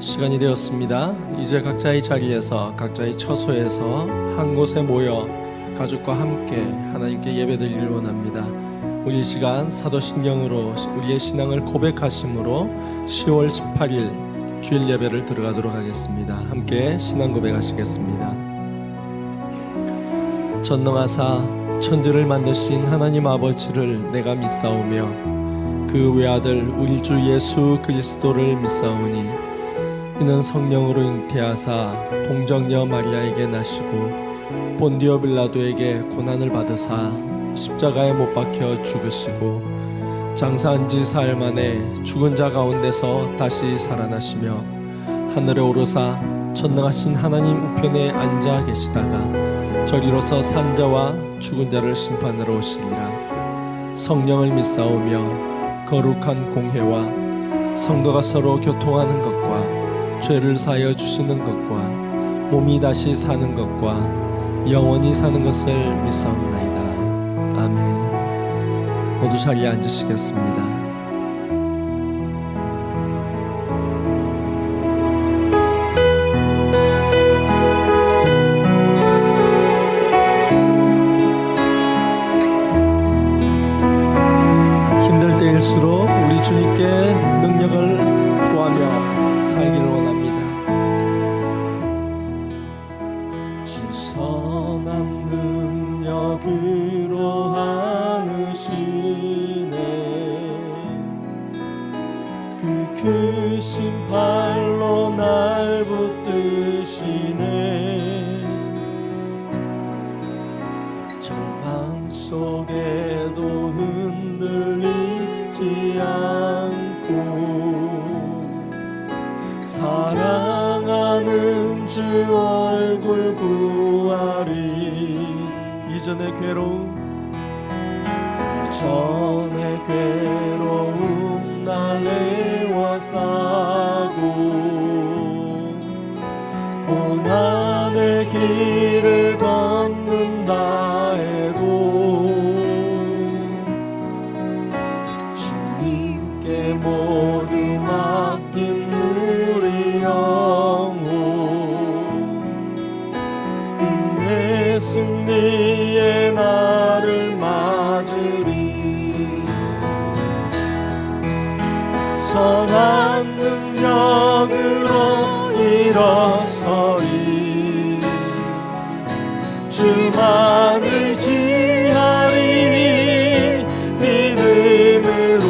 시간이 되었습니다. 이제 각자의 자리에서 각자의 처소에서 한 곳에 모여 가족과 함께 하나님께 예배드리기를 원합니다. 우리 시간 사도신경으로 우리의 신앙을 고백하심으로 10월 18일 주일 예배를 들어가도록 하겠습니다. 함께 신앙 고백하시겠습니다. 전능하사 천지를 만드신 하나님 아버지를 내가 믿사오며 그 외아들 우리 주 예수 그리스도를 믿사오니 이는 성령으로 잉태하사 동정녀 마리아에게 나시고 본디오 빌라도에게 고난을 받으사 십자가에 못 박혀 죽으시고 장사한 지 사흘 만에 죽은 자 가운데서 다시 살아나시며 하늘에 오르사 전능하신 하나님 우편에 앉아 계시다가 저리로서 산 자와 죽은 자를 심판하러 오시리라. 성령을 믿사오며 거룩한 공회와 성도가 서로 교통하는 것과 죄를 사하여 주시는 것과 몸이 다시 사는 것과 영원히 사는 것을 믿사옵나이다. 아멘. 모두 자리에 앉으시겠습니다. 힘들 때일수록 우리 주님께 능력을 구하며 살기를 원합니다. 주 선한 능력으로 안으시네 그 크신 팔로 날 붙드시네 절망 속에도 흔들리지 않고 사랑하는 주 얼굴 구하리. 이전의 괴로움 날 애워싸고 고난의 길을 걷는다 해도 주님께 모두 맡긴 우리 영혼 끝내 승리의 날을 맞으리. 선한 능력으로 일어서리 주만을 지하리 믿음으로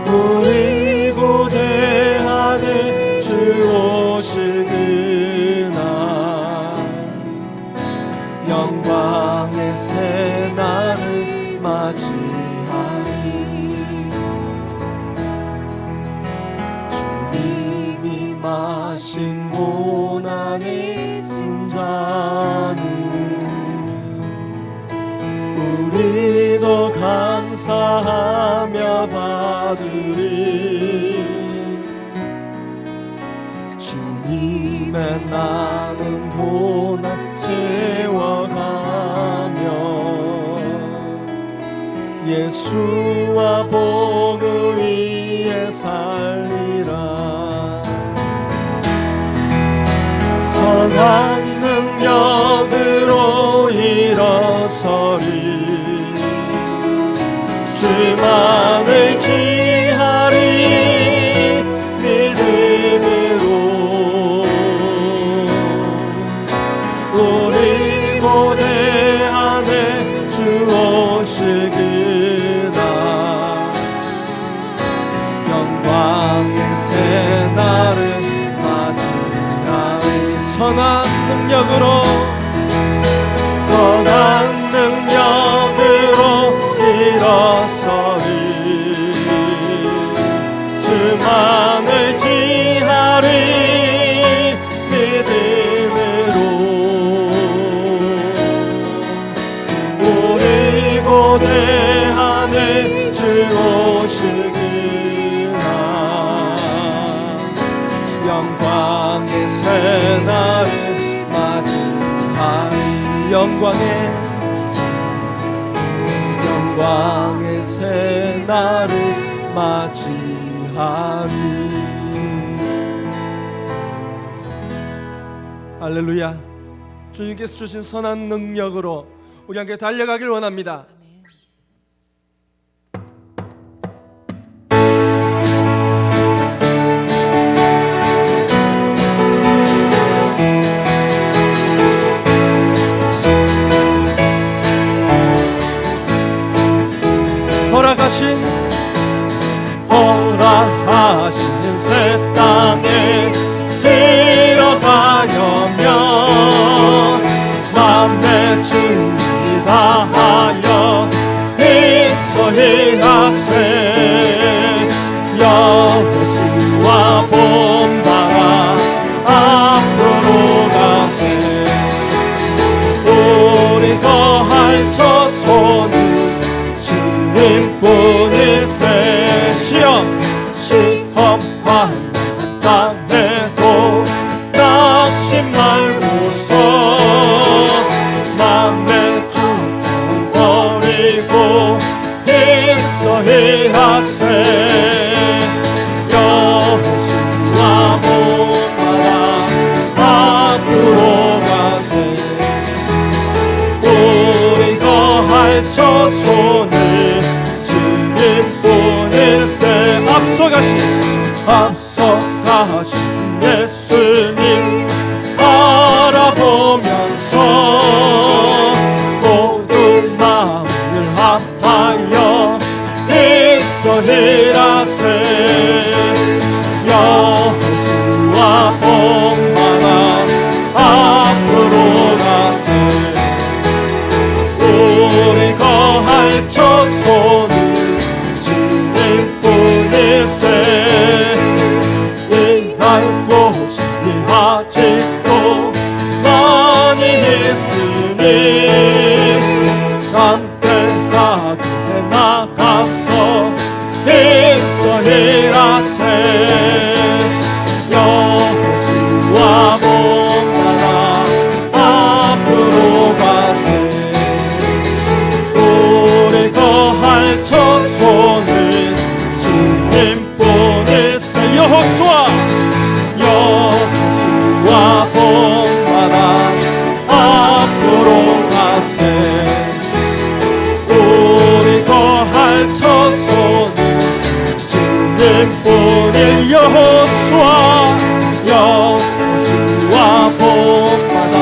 우리 고대하네 주 오실 그날 영광의 새 날을 맞이하리. 주님이 마신 고난의 승자는 우리도 감사하며 받으리. 주님의 나는 고난 채워가며 예수와 복을 위해 살리라. 선한 능력으로 일어서리 주만을 지하리 믿음으로 우리 고대하네 주 오실 그날 영광의 새 날을 맞이하리. 선한 능력으로 일어서리 주만을 지하리 믿음으로 우리 고대하네 주 오실 그날 영광의 새 날을 맞이하리. 영광의 새 날을 맞이하리. 함께하니. 할렐루야. 주님께서 주신 선한 능력으로 우리 함께 달려가길 원합니다. 허락하신 새 땅에 들어가려면 맘에 준비 다하여 힘써히 하세. 여호수아 본받아 앞으로 가세. 우리 거할 저손은 주님뿐일세. 시험한 땅에도 낙심 말고서 맘에 중통 버리고 힘써히 하세. 여호수아 본받아 앞으로 가세. 우리 거할 저손을 주님뿐일세. 앞서가신 예수님 바라보면서 모든 마음을 합하여 힘써히 하세. 여호수아 본받아 앞으로 가세. 우리 거할 저손을 일할 곳이 아직도 많이 있으니 함께 가게 나가서 힘써히 하세. 여호수아 본받아 앞으로 가세. 우리 거할 저손을 여호수아 본받아 앞으로 가세. 우리 거할 저손은 주님뿐일. 여호수아 본받아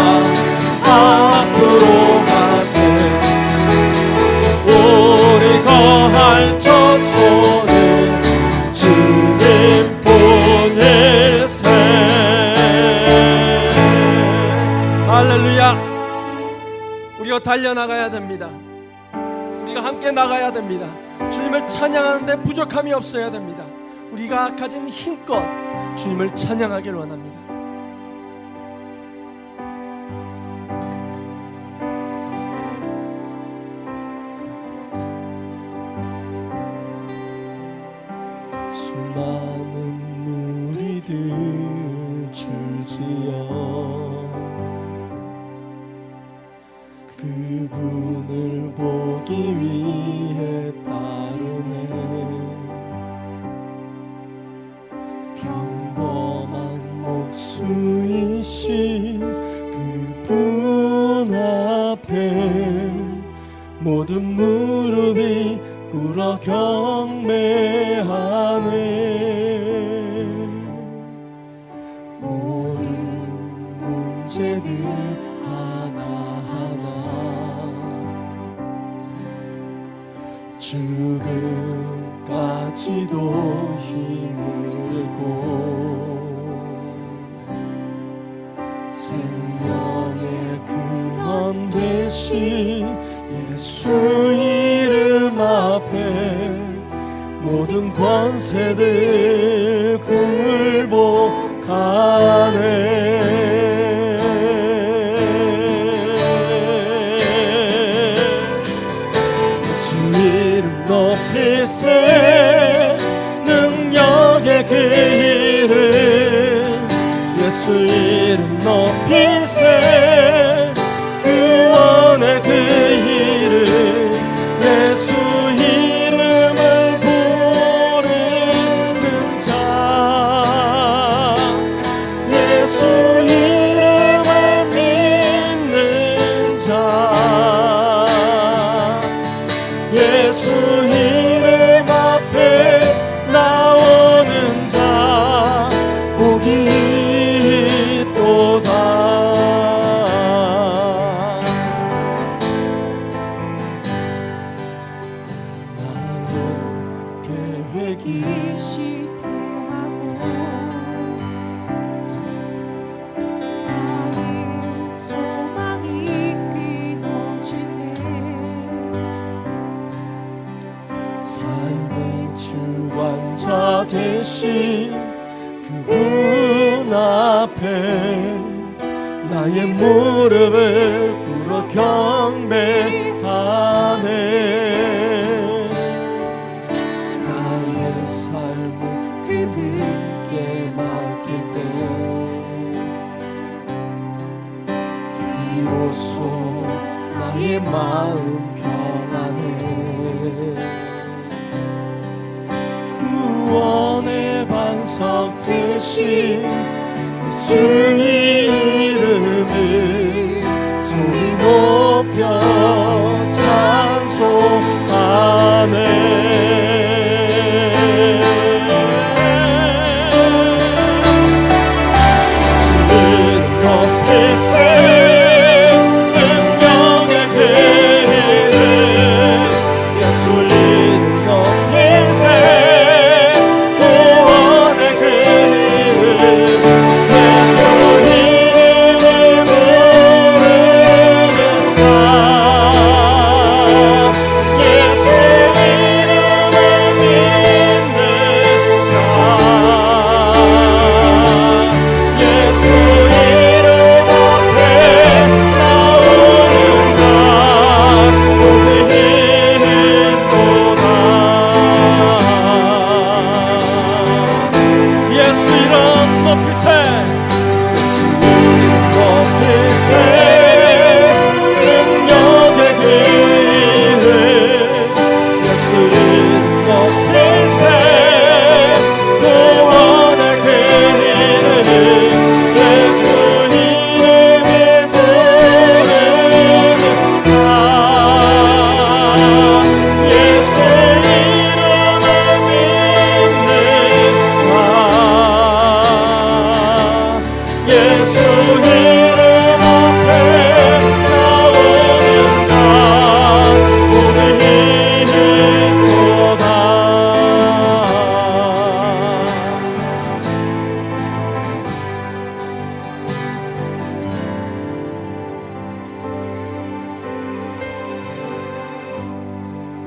앞으로 가세. 우리 거할 저손은 주님뿐일세. 할렐루야. 우리가 달려나가야 됩니다. 우리가 함께 나가야 됩니다. 주님을 찬양하는데 부족함이 없어야 됩니다. 우리가 가진 힘껏 주님을 찬양하길 원합니다. 수많은 무리들 줄지어 그분을 보기 위해 따르네. 평범한 목수이신 그분 앞에 모든 무릎이 꿇어 경배하네. 모든 문제들 하나하나 죽음까지도 힘을 잃고 생명의 근원 되신 예수 이름 앞에 모든 권세들 굴복하네. 예수 이름 높이세. 능력의 그 이름 예수 이름 높이세. 구원의 그 이름 예수 이름을 부르는 되신 그분 앞에 나의 무릎을 꿇어 경배하네. 나의 삶을 그분께 맡길 때 비로소 나의 마음 평안해. 구원의 반석 되신 예수의 이름을 소리 높여 찬송하네.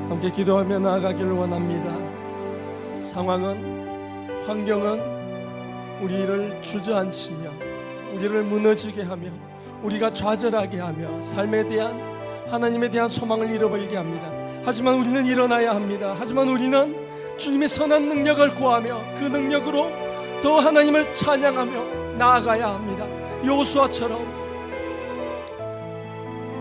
함께 기도하며 나아가기를 원합니다. 상황은, 환경은 우리를 주저앉히며 우리를 무너지게 하며 우리가 좌절하게 하며 삶에 대한, 하나님에 대한 소망을 잃어버리게 합니다. 하지만 우리는 일어나야 합니다. 하지만 우리는 주님의 선한 능력을 구하며 그 능력으로 더 하나님을 찬양하며 나아가야 합니다. 여호수아처럼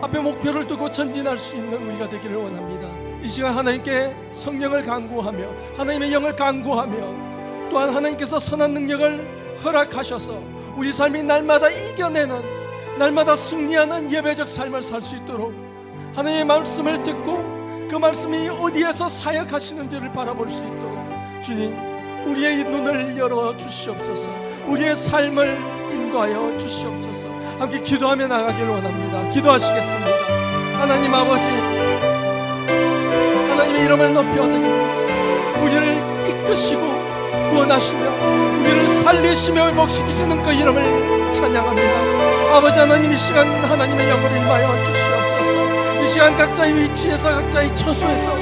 앞에 목표를 두고 전진할 수 있는 우리가 되기를 원합니다. 이 시간 하나님께 성령을 간구하며 하나님의 영을 간구하며 또한 하나님께서 선한 능력을 허락하셔서 우리 삶이 날마다 이겨내는, 날마다 승리하는 예배적 삶을 살 수 있도록 하나님의 말씀을 듣고 그 말씀이 어디에서 사역하시는지를 바라볼 수 있도록 주님, 우리의 눈을 열어 주시옵소서. 우리의 삶을 인도하여 주시옵소서. 함께 기도하며 나가기를 원합니다. 기도하시겠습니다. 하나님 아버지, 하나님의 이름을 높여드립니다. 우리를 이끄시고 구원하시며 우리를 살리시며 회복시키시는 그 이름을 찬양합니다. 아버지 하나님, 이 시간 하나님의 영으로 임하여 주시옵소서. 이 시간 각자의 위치에서 각자의 처소에서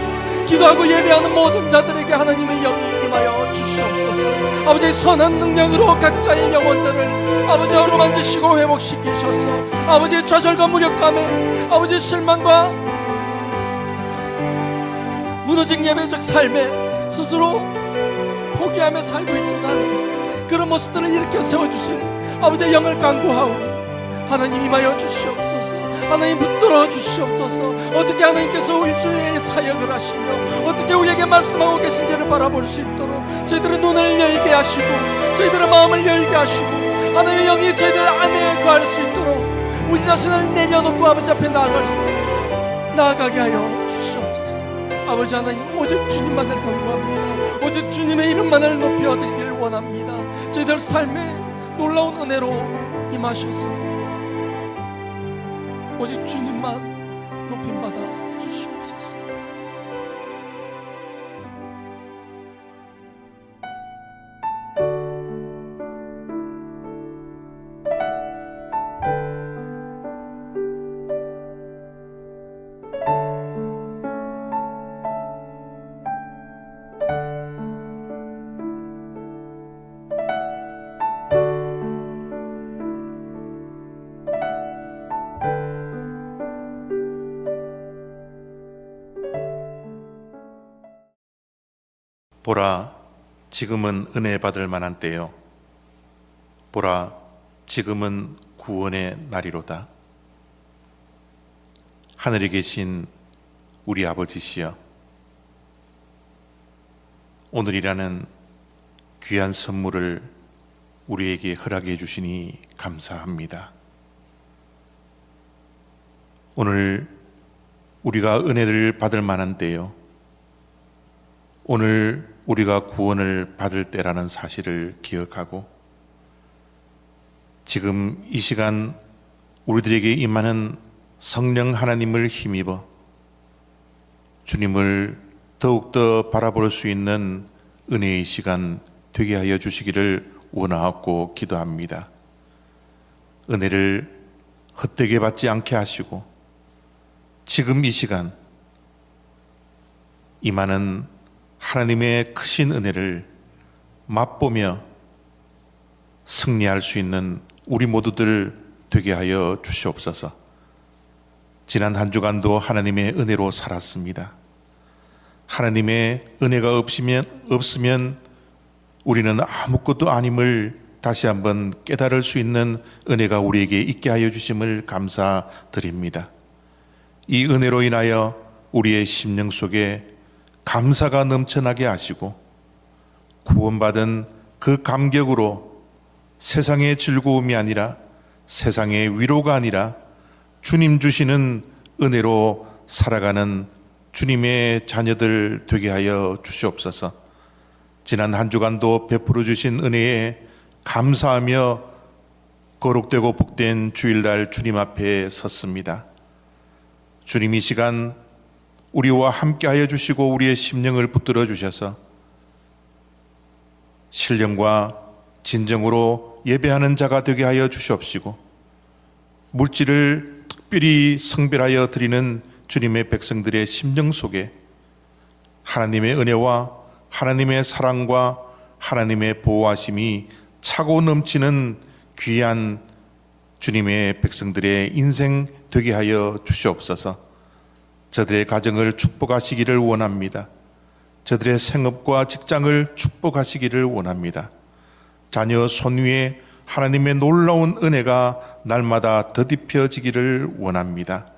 기도하고 예배하는 모든 자들에게 하나님의 영이 임하여 주시옵소서. 아버지의 선한 능력으로 각자의 영혼들을 아버지 어루만지시고 회복시키셔서 아버지의 좌절과 무력감에, 아버지의 실망과 무너진 예배적 삶에 스스로 포기하며 살고 있지는 않은지 그런 모습들을 일으켜 세워주실 아버지의 영을 간구하오니 하나님 임하여 주시옵소서. 하나님 붙들어 주시옵소서. 어떻게 하나님께서 우리 주의 사역을 하시며 어떻게 우리에게 말씀하고 계신지를 바라볼 수 있도록 저희들의 눈을 열게 하시고 저희들의 마음을 열게 하시고 하나님의 영이 저희들 안에 거할 수 있도록 우리 자신을 내려놓고 아버지 앞에 나아가게 하여 주시옵소서. 아버지 하나님, 오직 주님만을 간구합니다. 오직 주님의 이름만을 높여드리길 원합니다. 저희들 삶에 놀라운 은혜로 임하셔서 오직 주님만 높임받아 주시옵소서. 보라, 지금은 은혜 받을 만한 때요. 보라, 지금은 구원의 날이로다. 하늘에 계신 우리 아버지시여, 오늘이라는 귀한 선물을 우리에게 허락해 주시니 감사합니다. 오늘 우리가 은혜를 받을 만한 때요, 오늘 우리가 구원을 받을 때라는 사실을 기억하고 지금 이 시간 우리들에게 임하는 성령 하나님을 힘입어 주님을 더욱더 바라볼 수 있는 은혜의 시간 되게 하여 주시기를 원하옵고 기도합니다. 은혜를 헛되게 받지 않게 하시고 지금 이 시간 임하는 하나님의 크신 은혜를 맛보며 승리할 수 있는 우리 모두들 되게 하여 주시옵소서. 지난 한 주간도 하나님의 은혜로 살았습니다. 하나님의 은혜가 없으면 우리는 아무것도 아님을 다시 한번 깨달을 수 있는 은혜가 우리에게 있게 하여 주심을 감사드립니다. 이 은혜로 인하여 우리의 심령 속에 감사가 넘쳐나게 하시고 구원받은 그 감격으로 세상의 즐거움이 아니라 세상의 위로가 아니라 주님 주시는 은혜로 살아가는 주님의 자녀들 되게 하여 주시옵소서. 지난 한 주간도 베풀어 주신 은혜에 감사하며 거룩되고 복된 주일날 주님 앞에 섰습니다. 주님 이 시간 우리와 함께 하여 주시고 우리의 심령을 붙들어 주셔서 신령과 진정으로 예배하는 자가 되게 하여 주시옵시고 물질을 특별히 성별하여 드리는 주님의 백성들의 심령 속에 하나님의 은혜와 하나님의 사랑과 하나님의 보호하심이 차고 넘치는 귀한 주님의 백성들의 인생 되게 하여 주시옵소서. 저들의 가정을 축복하시기를 원합니다. 저들의 생업과 직장을 축복하시기를 원합니다. 자녀 손 위에 하나님의 놀라운 은혜가 날마다 더딥혀지기를 원합니다.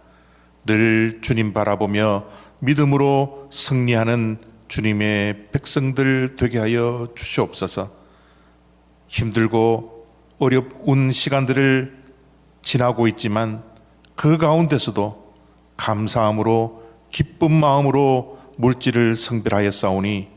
늘 주님 바라보며 믿음으로 승리하는 주님의 백성들 되게 하여 주시옵소서. 힘들고 어려운 시간들을 지나고 있지만 그 가운데서도 감사함으로 기쁜 마음으로 물질을 성별하여 싸우니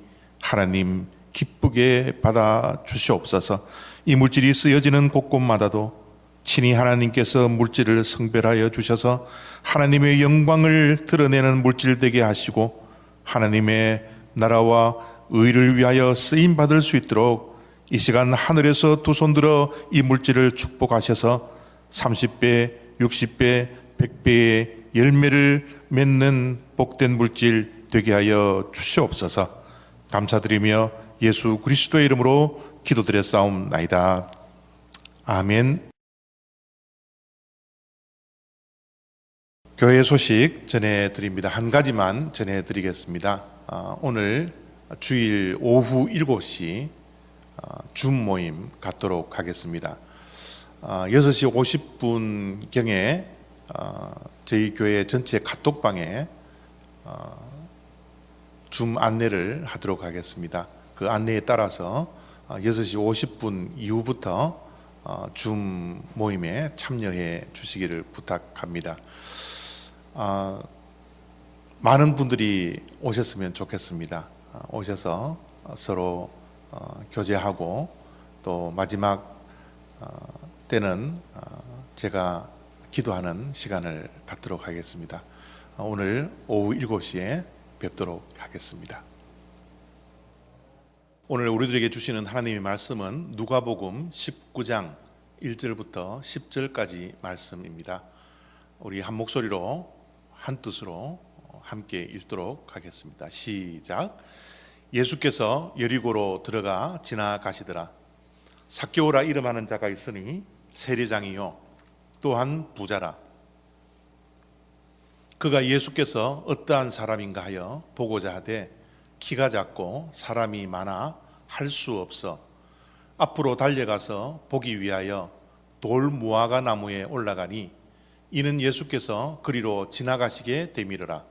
하나님 기쁘게 받아 주시옵소서. 이 물질이 쓰여지는 곳곳마다도 친히 하나님께서 물질을 성별하여 주셔서 하나님의 영광을 드러내는 물질 되게 하시고 하나님의 나라와 의를 위하여 쓰임 받을 수 있도록 이 시간 하늘에서 두 손 들어 이 물질을 축복하셔서 30배, 60배, 100배의 열매를 맺는 복된 물질 되게 하여 주시옵소서. 감사드리며 예수 그리스도의 이름으로 기도드렸사옵나이다. 아멘. 교회 소식 전해드립니다. 한 가지만 전해드리겠습니다. 오늘 주일 오후 7시 줌 모임 갖도록 하겠습니다. 6시 50분경에 저희 교회 전체 카톡방에 줌 안내를 하도록 하겠습니다. 그 안내에 따라서 6시 50분 이후부터 줌 모임에 참여해 주시기를 부탁합니다. 많은 분들이 오셨으면 좋겠습니다. 오셔서 서로 교제하고 또 마지막 때는 제가 기도하는 시간을 갖도록 하겠습니다. 오늘 오후 7시에 뵙도록 하겠습니다. 오늘 우리들에게 주시는 하나님의 말씀은 누가복음 19장 1절부터 10절까지 말씀입니다. 우리 한 목소리로 한 뜻으로 함께 읽도록 하겠습니다. 시작. 예수께서 여리고로 들어가 지나가시더라. 삭개오라 이름하는 자가 있으니 세리장이요 또한 부자라. 그가 예수께서 어떠한 사람인가 하여 보고자 하되 키가 작고 사람이 많아 할 수 없어 앞으로 달려가서 보기 위하여 돌 무화과 나무에 올라가니 이는 예수께서 그리로 지나가시게 되밀어라.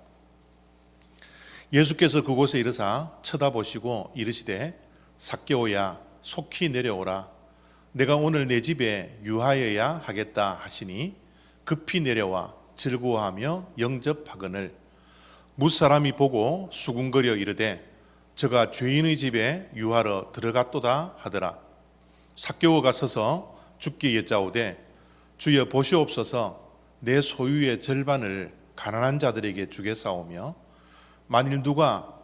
예수께서 그곳에 이르사 쳐다보시고 이르시되 삭개오야 속히 내려오라. 내가 오늘 내 집에 유하여야 하겠다 하시니 급히 내려와 즐거워하며 영접하거늘 무사람이 보고 수군거려 이르되 저가 죄인의 집에 유하러 들어갔도다 하더라. 삭개오가 서서 주께 여짜오되 주여 보시옵소서 내 소유의 절반을 가난한 자들에게 주겠사오며 만일 누가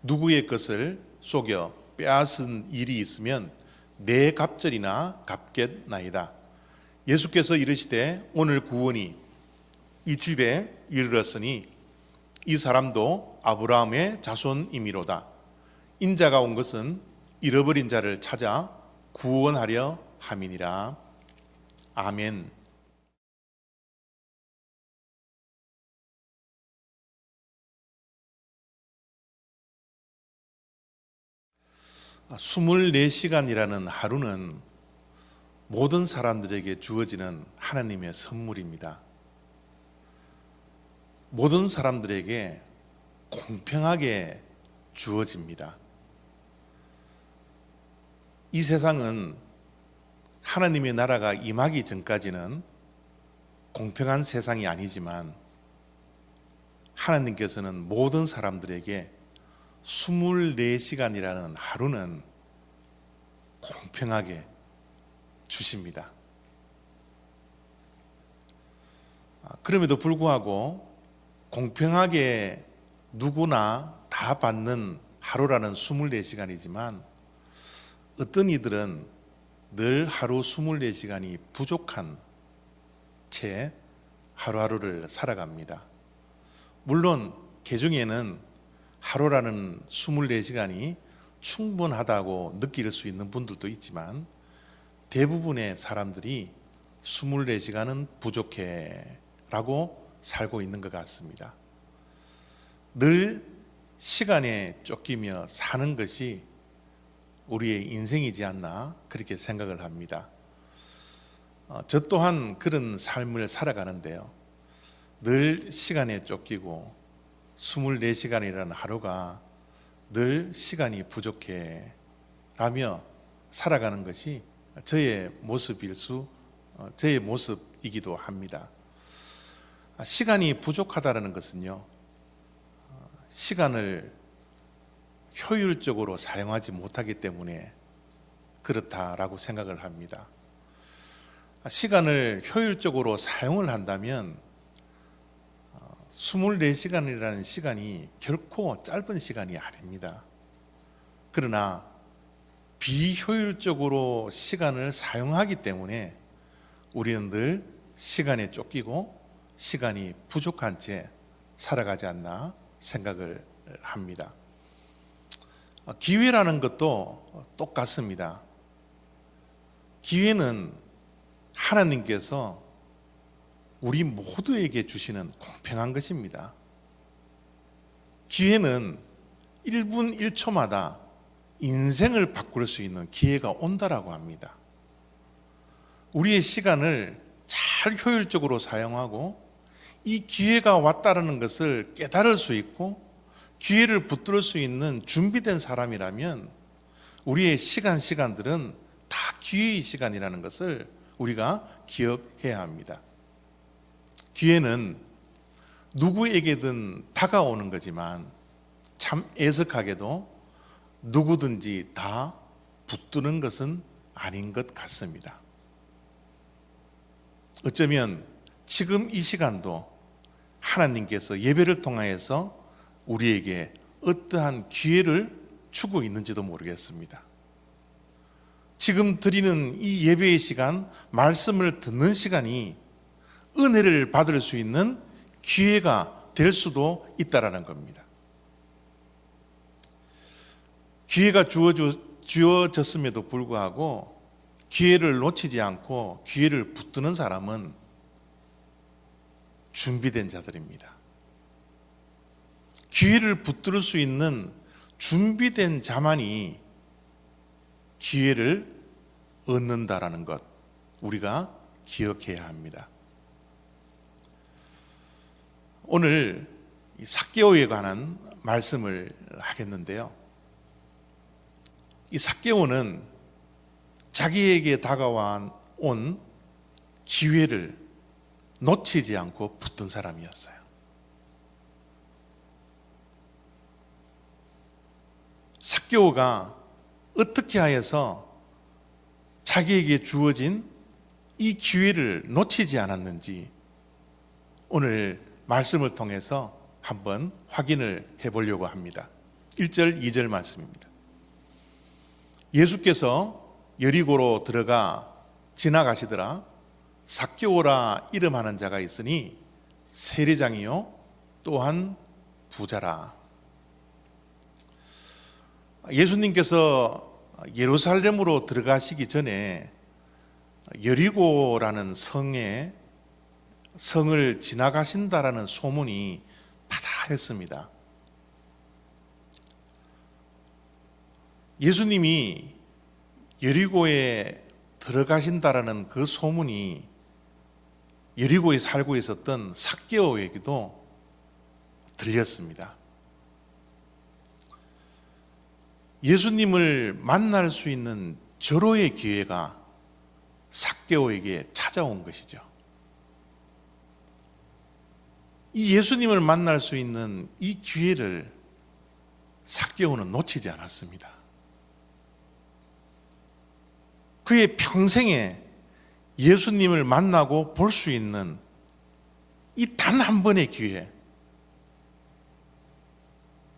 누구의 것을 속여 빼앗은 일이 있으면 내 갑절이나 갚겠나이다. 예수께서 이르시되 오늘 구원이 이 집에 이르렀으니 이 사람도 아브라함의 자손이미로다. 인자가 온 것은 잃어버린 자를 찾아 구원하려 함이니라. 아멘. 아, 24시간이라는 하루는 모든 사람들에게 주어지는 하나님의 선물입니다. 모든 사람들에게 공평하게 주어집니다. 이 세상은 하나님의 나라가 임하기 전까지는 공평한 세상이 아니지만 하나님께서는 모든 사람들에게 24시간이라는 하루는 공평하게 주십니다. 그럼에도 불구하고 공평하게 누구나 다 받는 하루라는 24시간이지만 어떤 이들은 늘 하루 24시간이 부족한 채 하루하루를 살아갑니다. 물론 개중에는 하루라는 24시간이 충분하다고 느낄 수 있는 분들도 있지만 대부분의 사람들이 24시간은 부족해 라고 살고 있는 것 같습니다. 늘 시간에 쫓기며 사는 것이 우리의 인생이지 않나 그렇게 생각을 합니다. 저 또한 그런 삶을 살아가는데요. 늘 시간에 쫓기고 24시간이라는 하루가 늘 시간이 부족해 라며 살아가는 것이 저의 모습이기도 합니다. 시간이 부족하다는 것은요, 시간을 효율적으로 사용하지 못하기 때문에 그렇다라고 생각을 합니다. 시간을 효율적으로 사용을 한다면 24시간이라는 시간이 결코 짧은 시간이 아닙니다. 그러나 비효율적으로 시간을 사용하기 때문에 우리는 늘 시간에 쫓기고 시간이 부족한 채 살아가지 않나 생각을 합니다. 기회라는 것도 똑같습니다. 기회는 하나님께서 우리 모두에게 주시는 공평한 것입니다. 기회는 1분 1초마다 인생을 바꿀 수 있는 기회가 온다라고 합니다. 우리의 시간을 잘 효율적으로 사용하고 이 기회가 왔다는 것을 깨달을 수 있고 기회를 붙들 수 있는 준비된 사람이라면 우리의 시간들은 다 기회의 시간이라는 것을 우리가 기억해야 합니다. 기회는 누구에게든 다가오는 거지만 참 애석하게도 누구든지 다 붙드는 것은 아닌 것 같습니다. 어쩌면 지금 이 시간도 하나님께서 예배를 통하여서 우리에게 어떠한 기회를 주고 있는지도 모르겠습니다. 지금 드리는 이 예배의 시간, 말씀을 듣는 시간이 은혜를 받을 수 있는 기회가 될 수도 있다라는 겁니다. 기회가 주어졌음에도 불구하고 기회를 놓치지 않고 기회를 붙드는 사람은 준비된 자들입니다. 기회를 붙들 수 있는 준비된 자만이 기회를 얻는다라는 것, 우리가 기억해야 합니다. 오늘 삭개오에 관한 말씀을 하겠는데요, 이 삭개오는 자기에게 다가온 기회를 놓치지 않고 붙든 사람이었어요. 삭개오가 어떻게 하여서 자기에게 주어진 이 기회를 놓치지 않았는지 오늘 말씀을 통해서 한번 확인을 해보려고 합니다. 1절, 2절 말씀입니다. 예수께서 여리고로 들어가 지나가시더라. 삭개오라 이름하는 자가 있으니 세리장이요 또한 부자라. 예수님께서 예루살렘으로 들어가시기 전에 여리고라는 성을 지나가신다라는 소문이 파다했습니다. 예수님이 여리고에 들어가신다라는 그 소문이 여리고에 살고 있었던 삭개오에게도 들렸습니다. 예수님을 만날 수 있는 절호의 기회가 삭개오에게 찾아온 것이죠. 이 예수님을 만날 수 있는 이 기회를 삭개오는 놓치지 않았습니다. 그의 평생에 예수님을 만나고 볼 수 있는 이 단 한 번의 기회,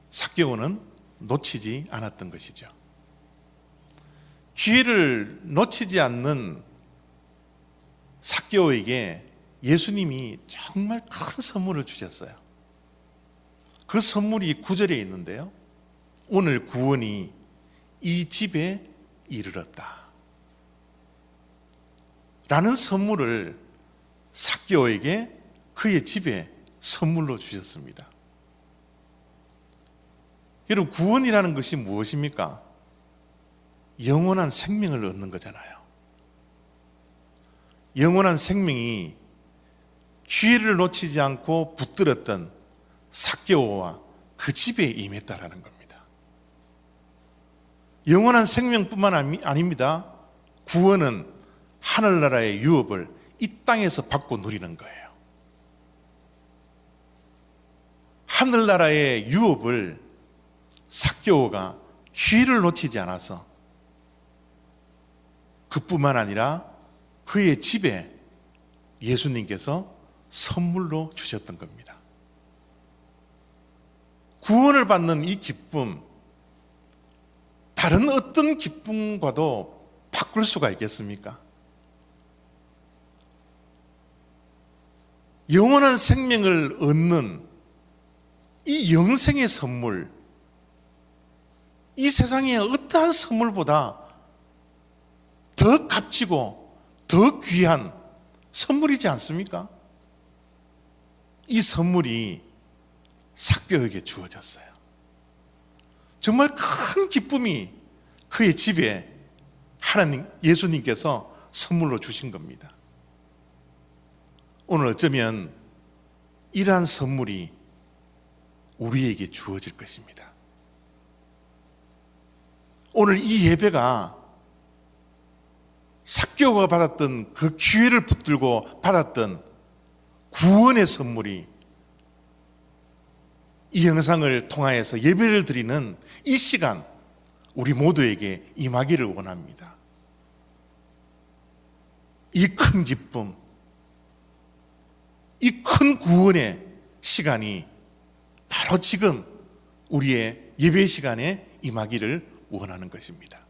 삭개오는 놓치지 않았던 것이죠. 기회를 놓치지 않는 삭개오에게 예수님이 정말 큰 선물을 주셨어요. 그 선물이 9절에 있는데요, 오늘 구원이 이 집에 이르렀다 라는 선물을 삭개오에게 그의 집에 선물로 주셨습니다. 여러분, 구원이라는 것이 무엇입니까? 영원한 생명을 얻는 거잖아요. 영원한 생명이 기회를 놓치지 않고 붙들었던 삭개오와 그 집에 임했다라는 겁니다. 영원한 생명뿐만 아닙니다. 구원은 하늘나라의 유업을 이 땅에서 받고 누리는 거예요. 하늘나라의 유업을 삭개오가 기회를 놓치지 않아서 그뿐만 아니라 그의 집에 예수님께서 선물로 주셨던 겁니다. 구원을 받는 이 기쁨, 다른 어떤 기쁨과도 바꿀 수가 있겠습니까? 영원한 생명을 얻는 이 영생의 선물, 이 세상의 어떠한 선물보다 더 값지고 더 귀한 선물이지 않습니까? 이 선물이 삭개오에게 주어졌어요. 정말 큰 기쁨이 그의 집에 하나님, 예수님께서 선물로 주신 겁니다. 오늘 어쩌면 이러한 선물이 우리에게 주어질 것입니다. 오늘 이 예배가 삭개오가 받았던 그 기회를 붙들고 받았던 구원의 선물이 이 영상을 통하여서 예배를 드리는 이 시간 우리 모두에게 임하기를 원합니다. 이 큰 기쁨, 이 큰 구원의 시간이 바로 지금 우리의 예배 시간에 임하기를 원하는 것입니다.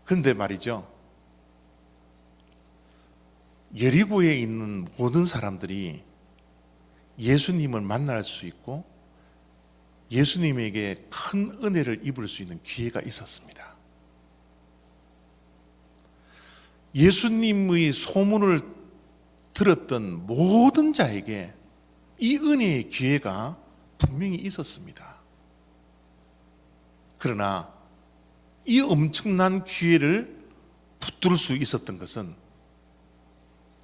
그런데 말이죠, 여리고에 있는 모든 사람들이 예수님을 만날 수 있고 예수님에게 큰 은혜를 입을 수 있는 기회가 있었습니다. 예수님의 소문을 들었던 모든 자에게 이 은혜의 기회가 분명히 있었습니다. 그러나 이 엄청난 기회를 붙들 수 있었던 것은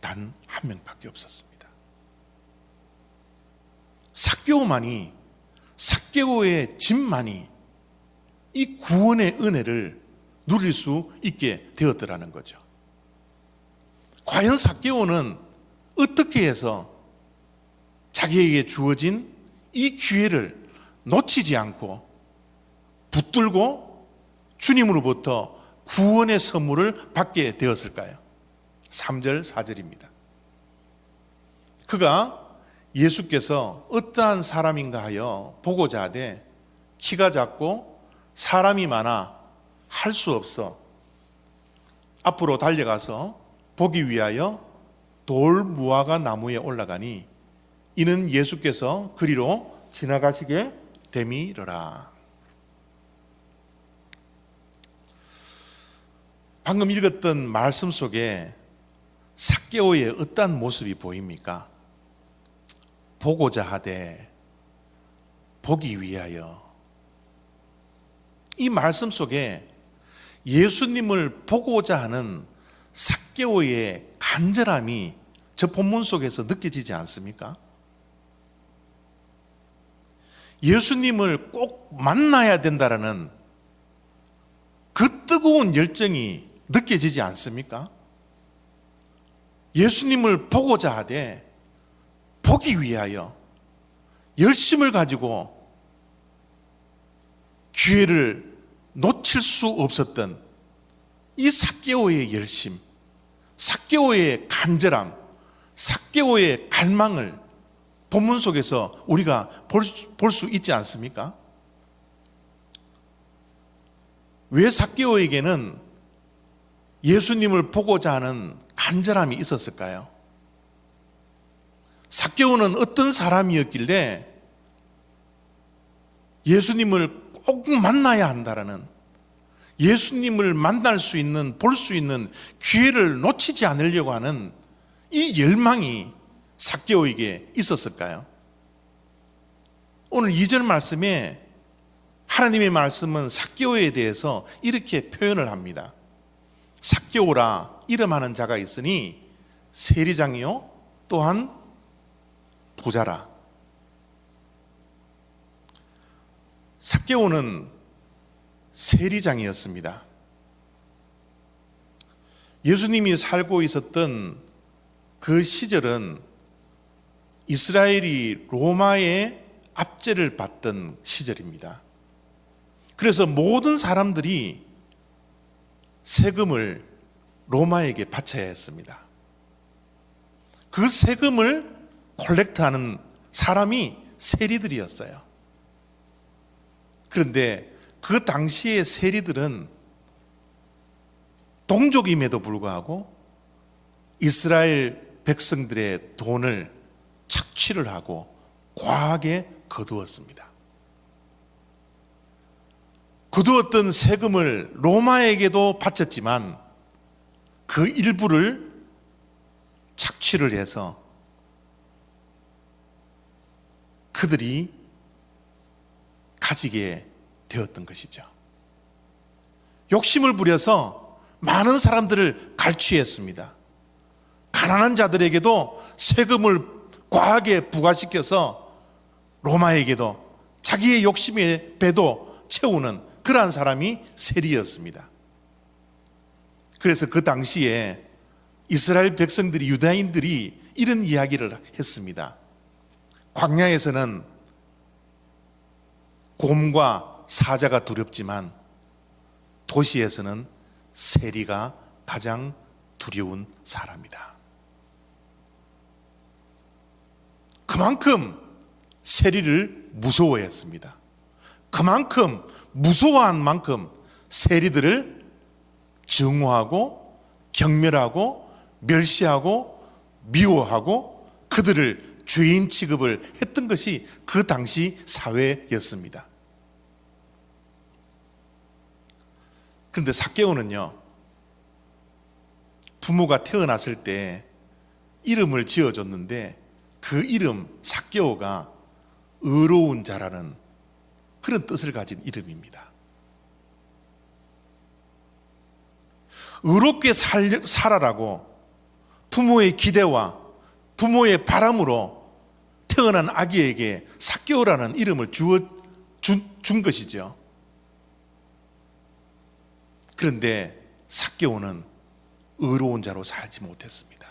단 한 명밖에 없었습니다. 삭개오만이, 삭개오의 집만이 이 구원의 은혜를 누릴 수 있게 되었더라는 거죠. 과연 삭개오는 어떻게 해서 자기에게 주어진 이 기회를 놓치지 않고 붙들고 주님으로부터 구원의 선물을 받게 되었을까요? 3절 4절입니다. 그가 예수께서 어떠한 사람인가 하여 보고자 하되 키가 작고 사람이 많아 할 수 없어 앞으로 달려가서 보기 위하여 돌 무화과 나무에 올라가니 이는 예수께서 그리로 지나가시게 됨이러라. 방금 읽었던 말씀 속에 삭개오의 어떠한 모습이 보입니까? 보고자 하되, 보기 위하여. 이 말씀 속에 예수님을 보고자 하는 삭개오의 간절함이 저 본문 속에서 느껴지지 않습니까? 예수님을 꼭 만나야 된다라는 그 뜨거운 열정이 느껴지지 않습니까? 예수님을 보고자 하되 보기 위하여 열심을 가지고 기회를 놓칠 수 없었던 이 삭개오의 열심, 삭개오의 간절함, 삭개오의 갈망을 본문 속에서 우리가 볼 수 있지 않습니까? 왜 삭개오에게는 예수님을 보고자 하는 간절함이 있었을까요? 삭개오는 어떤 사람이었길래 예수님을 꼭 만나야 한다라는, 예수님을 만날 수 있는, 볼 수 있는 기회를 놓치지 않으려고 하는 이 열망이 삭개오에게 있었을까요? 오늘 2절 말씀에 하나님의 말씀은 삭개오에 대해서 이렇게 표현을 합니다. 삭개오라 이름하는 자가 있으니 세리장이요 또한 부자라. 삭개오는 세리장이었습니다. 예수님이 살고 있었던 그 시절은 이스라엘이 로마의 압제를 받던 시절입니다. 그래서 모든 사람들이 세금을 로마에게 바쳐야 했습니다. 그 세금을 콜렉트하는 사람이 세리들이었어요. 그런데 그 당시의 세리들은 동족임에도 불구하고 이스라엘 백성들의 돈을 착취를 하고 과하게 거두었습니다. 거두었던 세금을 로마에게도 바쳤지만 그 일부를 착취를 해서 그들이 가지게 되었던 것이죠. 욕심을 부려서 많은 사람들을 갈취했습니다. 가난한 자들에게도 세금을 과하게 부과시켜서 로마에게도 자기의 욕심의 배도 채우는 그러한 사람이 세리였습니다. 그래서 그 당시에 이스라엘 백성들이, 유다인들이 이런 이야기를 했습니다. 광야에서는 곰과 사자가 두렵지만 도시에서는 세리가 가장 두려운 사람이다. 그만큼 세리를 무서워했습니다. 그만큼 무서워한 만큼 세리들을 증오하고 경멸하고 멸시하고 미워하고 그들을 죄인 취급을 했던 것이 그 당시 사회였습니다. 그런데 삭개오는요, 부모가 태어났을 때 이름을 지어줬는데 그 이름 삭개오가 의로운 자라는 그런 뜻을 가진 이름입니다. 의롭게 살아라고 부모의 기대와 부모의 바람으로 태어난 아기에게 삭개오라는 이름을 준 것이죠. 그런데 삭개오는 의로운 자로 살지 못했습니다.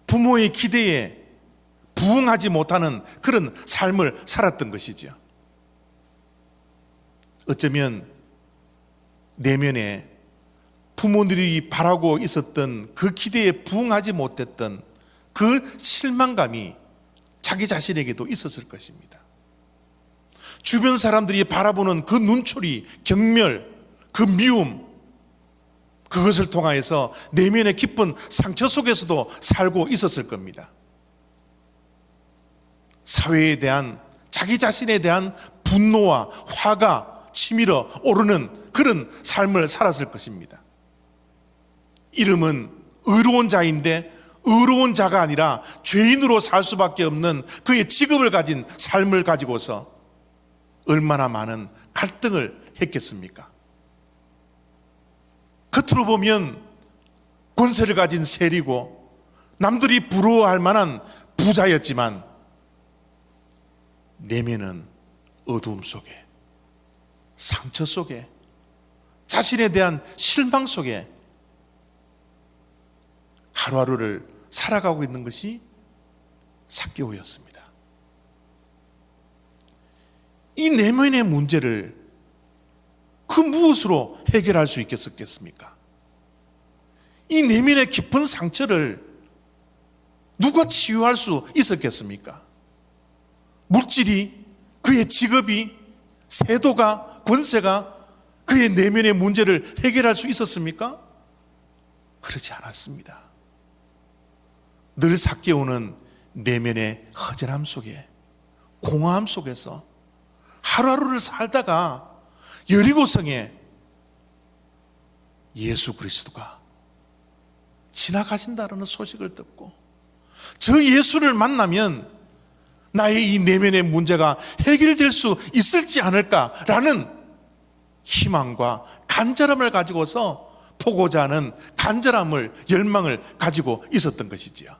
부모의 기대에 부응하지 못하는 그런 삶을 살았던 것이죠. 어쩌면 내면에 부모들이 바라고 있었던 그 기대에 부응하지 못했던 그 실망감이 자기 자신에게도 있었을 것입니다. 주변 사람들이 바라보는 그 눈초리, 경멸, 그 미움, 그것을 통하여서 내면의 깊은 상처 속에서도 살고 있었을 겁니다. 사회에 대한, 자기 자신에 대한 분노와 화가 치밀어 오르는 그런 삶을 살았을 것입니다. 이름은 의로운 자인데 의로운 자가 아니라 죄인으로 살 수밖에 없는 그의 직업을 가진 삶을 가지고서 얼마나 많은 갈등을 했겠습니까? 겉으로 보면 권세를 가진 세리고 남들이 부러워할 만한 부자였지만 내면은 어두움 속에, 상처 속에, 자신에 대한 실망 속에 하루하루를 살아가고 있는 것이 삭개오였습니다. 이 내면의 문제를 그 무엇으로 해결할 수 있겠습니까? 이 내면의 깊은 상처를 누가 치유할 수 있었겠습니까? 물질이, 그의 직업이, 세도가, 권세가 그의 내면의 문제를 해결할 수 있었습니까? 그렇지 않았습니다. 늘 삭개오는 내면의 허전함 속에, 공허함 속에서 하루하루를 살다가 여리고성에 예수 그리스도가 지나가신다는 소식을 듣고 저 예수를 만나면 나의 이 내면의 문제가 해결될 수 있을지 않을까라는 희망과 간절함을 가지고서 보고자 하는 간절함을, 열망을 가지고 있었던 것이지요.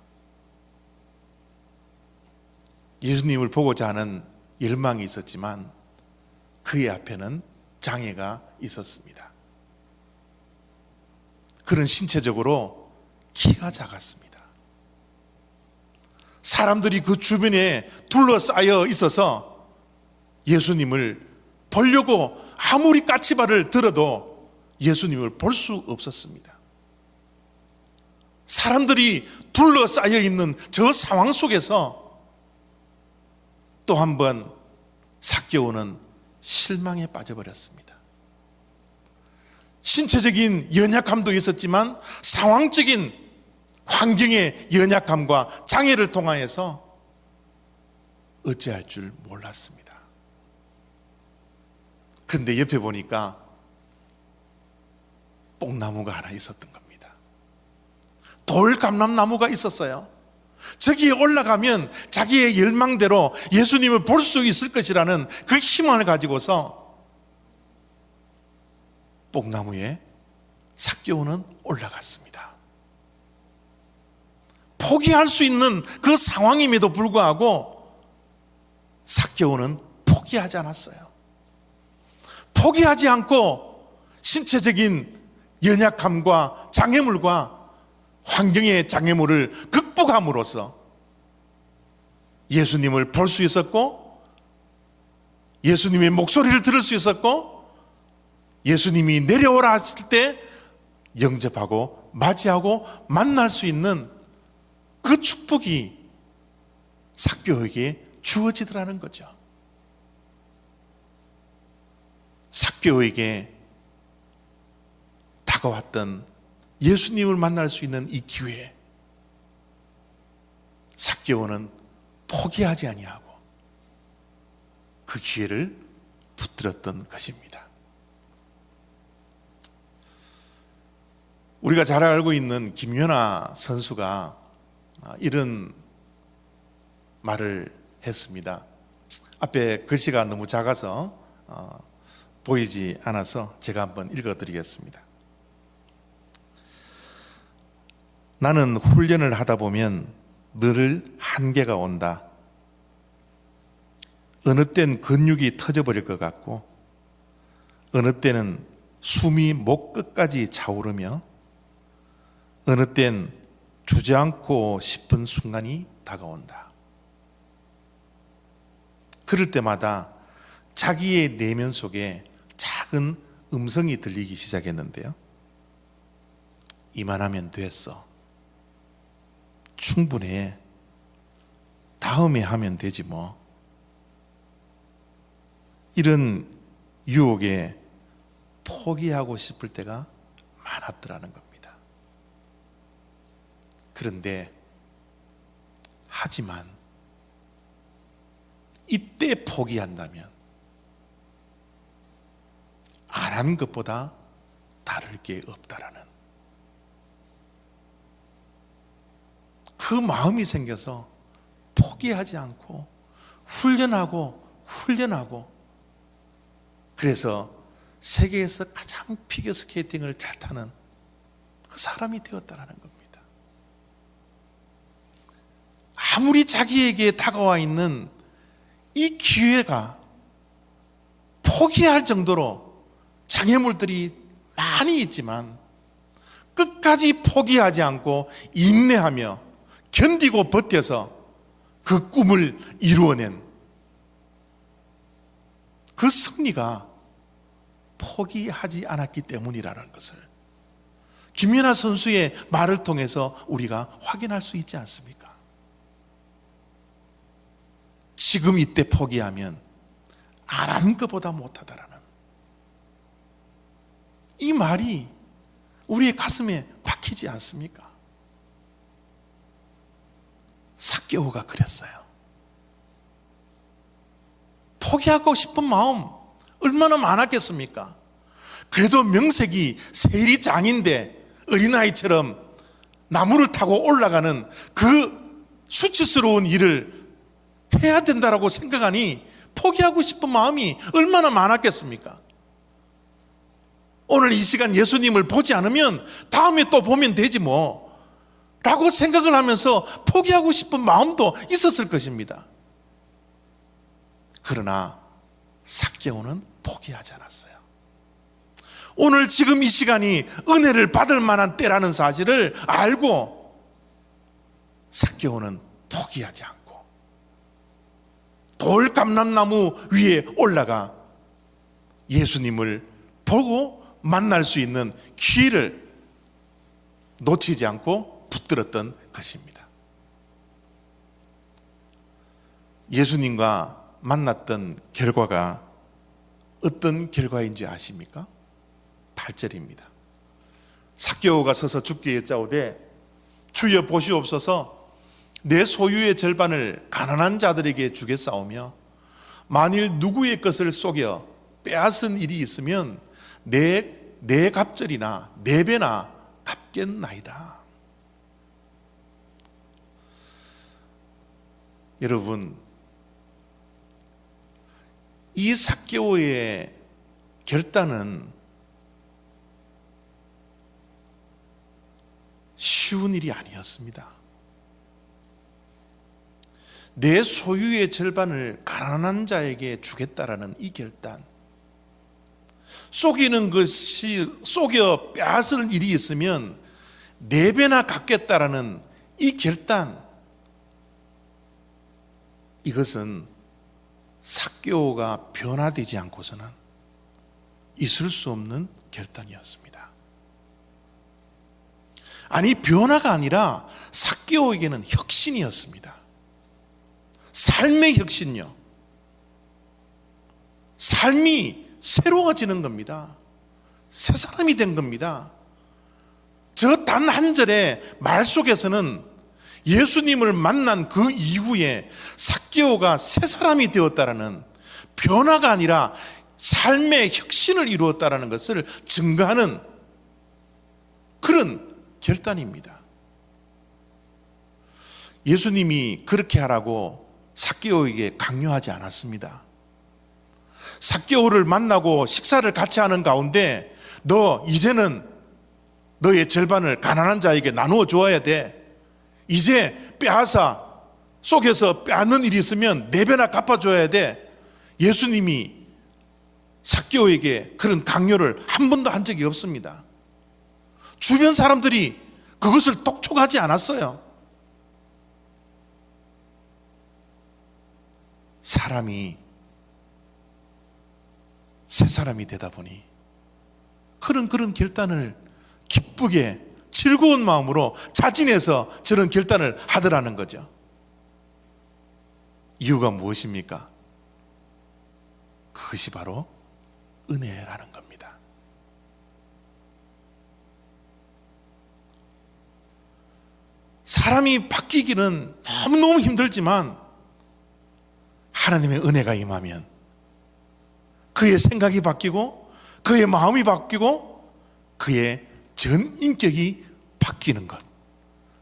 예수님을 보고자 하는 열망이 있었지만 그의 앞에는 장애가 있었습니다. 그는 신체적으로 키가 작았습니다. 사람들이 그 주변에 둘러싸여 있어서 예수님을 보려고 아무리 까치발을 들어도 예수님을 볼 수 없었습니다. 사람들이 둘러싸여 있는 저 상황 속에서 또 한 번 삭개오는 실망에 빠져버렸습니다. 신체적인 연약함도 있었지만 상황적인 환경의 연약함과 장애를 통하여서 어찌할 줄 몰랐습니다. 그런데 옆에 보니까 뽕나무가 하나 있었던 겁니다. 돌감람나무가 있었어요. 저기에 올라가면 자기의 열망대로 예수님을 볼 수 있을 것이라는 그 희망을 가지고서 뽕나무에 삭개오는 올라갔습니다. 포기할 수 있는 그 상황임에도 불구하고 삭개오는 포기하지 않았어요. 포기하지 않고 신체적인 연약함과 장애물과 환경의 장애물을 극복함으로써 예수님을 볼 수 있었고 예수님의 목소리를 들을 수 있었고 예수님이 내려오라 했을 때 영접하고 맞이하고 만날 수 있는 그 축복이 삭개오에게 주어지더라는 거죠. 삭개오에게 다가왔던 예수님을 만날 수 있는 이 기회에 삭개오는 포기하지 아니하고 그 기회를 붙들었던 것입니다. 우리가 잘 알고 있는 김연아 선수가 이런 말을 했습니다. 앞에 글씨가 너무 작아서 보이지 않아서 제가 한번 읽어드리겠습니다. 나는 훈련을 하다 보면 늘 한계가 온다. 어느 땐 근육이 터져버릴 것 같고, 어느 때는 숨이 목 끝까지 차오르며, 어느 땐 주저앉고 싶은 순간이 다가온다. 그럴 때마다 자기의 내면 속에 작은 음성이 들리기 시작했는데요. 이만하면 됐어. 충분해. 다음에 하면 되지 뭐. 이런 유혹에 포기하고 싶을 때가 많았더라는 겁니다. 그런데 하지만 이때 포기한다면 안 한 것보다 다를 게 없다라는 그 마음이 생겨서 포기하지 않고 훈련하고 그래서 세계에서 가장 피겨스케이팅을 잘 타는 그 사람이 되었다라는 겁니다. 아무리 자기에게 다가와 있는 이 기회가 포기할 정도로 장애물들이 많이 있지만 끝까지 포기하지 않고 인내하며 견디고 버텨서 그 꿈을 이루어낸 그 승리가 포기하지 않았기 때문이라는 것을 김연아 선수의 말을 통해서 우리가 확인할 수 있지 않습니까? 지금 이때 포기하면 안 한 것보다 못하다라는 이 말이 우리의 가슴에 박히지 않습니까? 삭개오가 그랬어요. 포기하고 싶은 마음 얼마나 많았겠습니까? 그래도 명색이 세리장인데 어린아이처럼 나무를 타고 올라가는 그 수치스러운 일을 해야 된다라고 생각하니 포기하고 싶은 마음이 얼마나 많았겠습니까? 오늘 이 시간 예수님을 보지 않으면 다음에 또 보면 되지 뭐 라고 생각을 하면서 포기하고 싶은 마음도 있었을 것입니다. 그러나 삭개오는 포기하지 않았어요. 오늘 지금 이 시간이 은혜를 받을 만한 때라는 사실을 알고 삭개오는 포기하지 않고 돌감람나무 위에 올라가 예수님을 보고 만날 수 있는 기회를 놓치지 않고 붙들었던 것입니다. 예수님과 만났던 결과가 어떤 결과인지 아십니까? 8절입니다. 삭개오가 서서 주께 여짜오되 주여 보시옵소서 내 소유의 절반을 가난한 자들에게 주겠사오며 만일 누구의 것을 속여 빼앗은 일이 있으면 내 갑절이나 4배나 갚겠나이다. 여러분, 이 삭개오의 결단은 쉬운 일이 아니었습니다. 내 소유의 절반을 가난한 자에게 주겠다라는 이 결단, 속이는 것이 속여 빼앗을 일이 있으면 4배나 갚겠다라는 이 결단, 이것은 삭개오가 변화되지 않고서는 있을 수 없는 결단이었습니다. 아니, 변화가 아니라 삭개오에게는 혁신이었습니다. 삶의 혁신요. 삶이 새로워지는 겁니다. 새 사람이 된 겁니다. 저 단 한 절의 말 속에서는 예수님을 만난 그 이후에 삭개오가 새 사람이 되었다라는, 변화가 아니라 삶의 혁신을 이루었다라는 것을 증거하는 그런 결단입니다. 예수님이 그렇게 하라고 삭개오에게 강요하지 않았습니다. 삭개오를 만나고 식사를 같이 하는 가운데 너 이제는 너의 절반을 가난한 자에게 나누어 주어야 돼. 이제 빼앗아 속에서 빼앗는 일이 있으면 4배나 갚아줘야 돼. 예수님이 삭개오에게 그런 강요를 한 번도 한 적이 없습니다. 주변 사람들이 그것을 독촉하지 않았어요. 사람이 새 사람이 되다 보니 그런 결단을 기쁘게 즐거운 마음으로 자진해서 저런 결단을 하더라는 거죠. 이유가 무엇입니까? 그것이 바로 은혜라는 겁니다. 사람이 바뀌기는 너무너무 힘들지만 하나님의 은혜가 임하면 그의 생각이 바뀌고 그의 마음이 바뀌고 그의 전 인격이 바뀌는 것,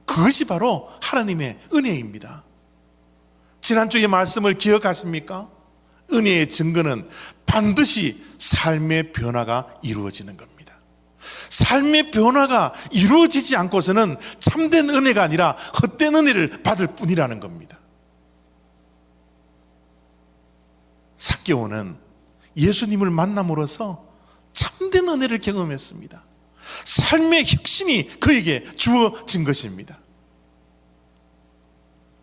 그것이 바로 하나님의 은혜입니다. 지난주의 말씀을 기억하십니까? 은혜의 증거는 반드시 삶의 변화가 이루어지는 겁니다. 삶의 변화가 이루어지지 않고서는 참된 은혜가 아니라 헛된 은혜를 받을 뿐이라는 겁니다. 삭개오는 예수님을 만남으로써 참된 은혜를 경험했습니다. 삶의 혁신이 그에게 주어진 것입니다.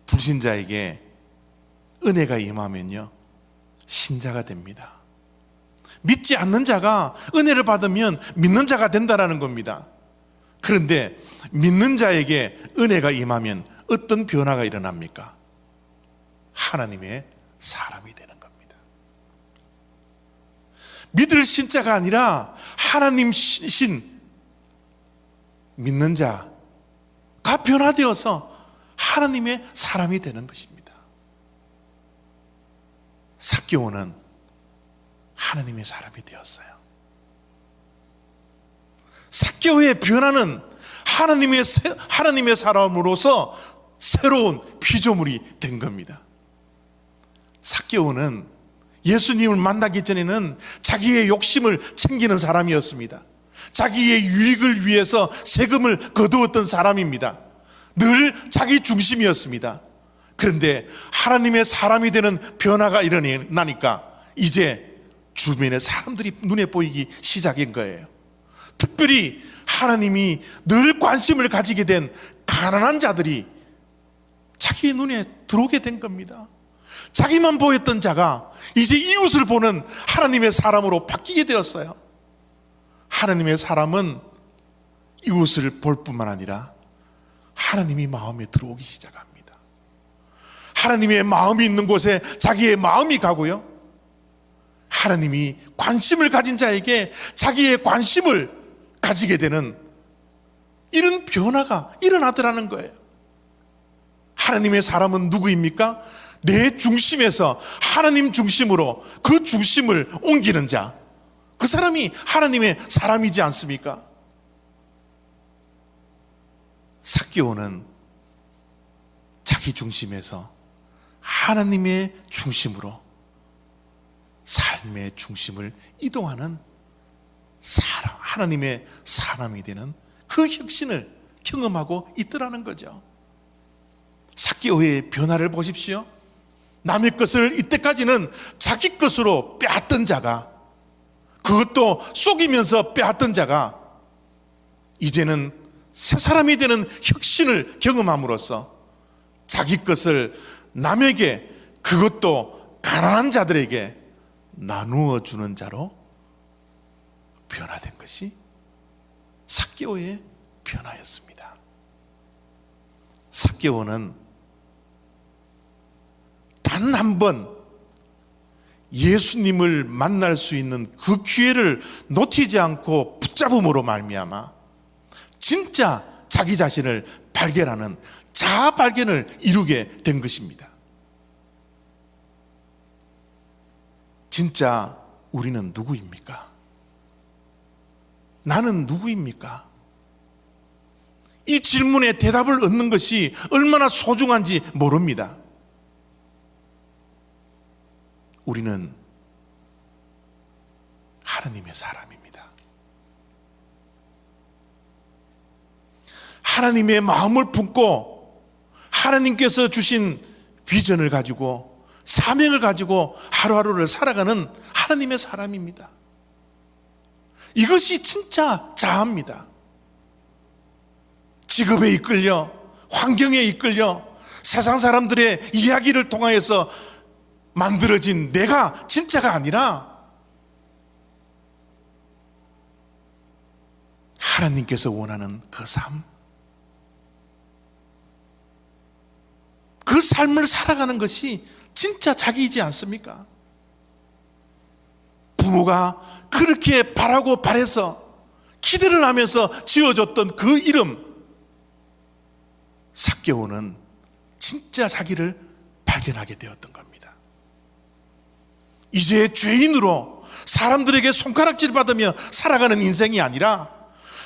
불신자에게 은혜가 임하면요, 신자가 됩니다. 믿지 않는 자가 은혜를 받으면 믿는 자가 된다는 겁니다. 그런데 믿는 자에게 은혜가 임하면 어떤 변화가 일어납니까? 하나님의 사람이 되는 겁니다. 믿을 신자가 아니라 하나님 신 믿는 자가 변화되어서 하나님의 사람이 되는 것입니다. 삭개오는 하나님의 사람이 되었어요. 삭개오의 변화는 하나님의 사람으로서 새로운 피조물이 된 겁니다. 삭개오는 예수님을 만나기 전에는 자기의 욕심을 챙기는 사람이었습니다. 자기의 유익을 위해서 세금을 거두었던 사람입니다. 늘 자기 중심이었습니다. 그런데 하나님의 사람이 되는 변화가 일어나니까 이제 주변의 사람들이 눈에 보이기 시작한 거예요. 특별히 하나님이 늘 관심을 가지게 된 가난한 자들이 자기의 눈에 들어오게 된 겁니다. 자기만 보였던 자가 이제 이웃을 보는 하나님의 사람으로 바뀌게 되었어요. 하나님의 사람은 이웃을 볼 뿐만 아니라 하나님이 마음에 들어오기 시작합니다. 하나님의 마음이 있는 곳에 자기의 마음이 가고요, 하나님이 관심을 가진 자에게 자기의 관심을 가지게 되는 이런 변화가 일어나더라는 거예요. 하나님의 사람은 누구입니까? 내 중심에서 하나님 중심으로 그 중심을 옮기는 자, 그 사람이 하나님의 사람이지 않습니까? 삭개오는 자기 중심에서 하나님의 중심으로 삶의 중심을 이동하는 사람, 하나님의 사람이 되는 그 혁신을 경험하고 있더라는 거죠. 삭개오의 변화를 보십시오. 남의 것을 이때까지는 자기 것으로 빼앗던 자가, 그것도 속이면서 빼앗던 자가 이제는 새 사람이 되는 혁신을 경험함으로써 자기 것을 남에게, 그것도 가난한 자들에게 나누어 주는 자로 변화된 것이 삭개오의 변화였습니다. 삭개오는 단 한 번 예수님을 만날 수 있는 그 기회를 놓치지 않고 붙잡음으로 말미암아 진짜 자기 자신을 발견하는 자아 발견을 이루게 된 것입니다. 진짜 우리는 누구입니까? 나는 누구입니까? 이 질문에 대답을 얻는 것이 얼마나 소중한지 모릅니다. 우리는 하나님의 사람입니다. 하나님의 마음을 품고 하나님께서 주신 비전을 가지고 사명을 가지고 하루하루를 살아가는 하나님의 사람입니다. 이것이 진짜 자아입니다. 직업에 이끌려, 환경에 이끌려, 세상 사람들의 이야기를 통하여서 만들어진 내가 진짜가 아니라 하나님께서 원하는 그 삶, 그 삶을 살아가는 것이 진짜 자기이지 않습니까? 부모가 그렇게 바라고 바래서 기대를 하면서 지어줬던 그 이름 삭개오는 진짜 자기를 발견하게 되었던 겁니다. 이제 죄인으로 사람들에게 손가락질 받으며 살아가는 인생이 아니라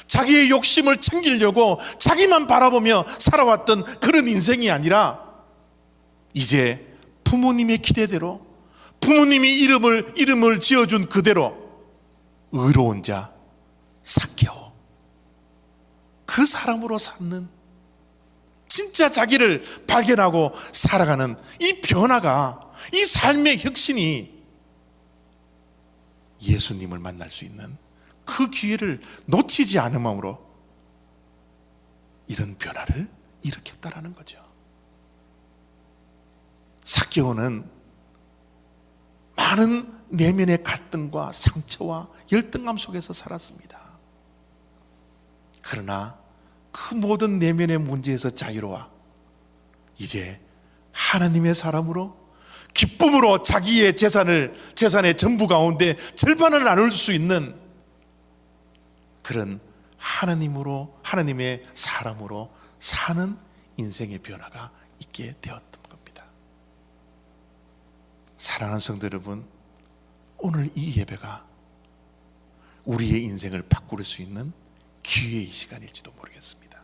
자기의 욕심을 챙기려고 자기만 바라보며 살아왔던 그런 인생이 아니라 이제 부모님의 기대대로 부모님이 이름을 지어준 그대로 의로운 자 삭개오, 그 사람으로 삼는 진짜 자기를 발견하고 살아가는 이 변화가, 이 삶의 혁신이 예수님을 만날 수 있는 그 기회를 놓치지 않음으로 이런 변화를 일으켰다라는 거죠. 삭개오는 많은 내면의 갈등과 상처와 열등감 속에서 살았습니다. 그러나 그 모든 내면의 문제에서 자유로워 이제 하나님의 사람으로 기쁨으로 자기의 재산의 전부 가운데 절반을 나눌 수 있는 그런 하나님의 사람으로 사는 인생의 변화가 있게 되었던 겁니다. 사랑하는 성도 여러분, 오늘 이 예배가 우리의 인생을 바꿀 수 있는 기회의 시간일지도 모르겠습니다.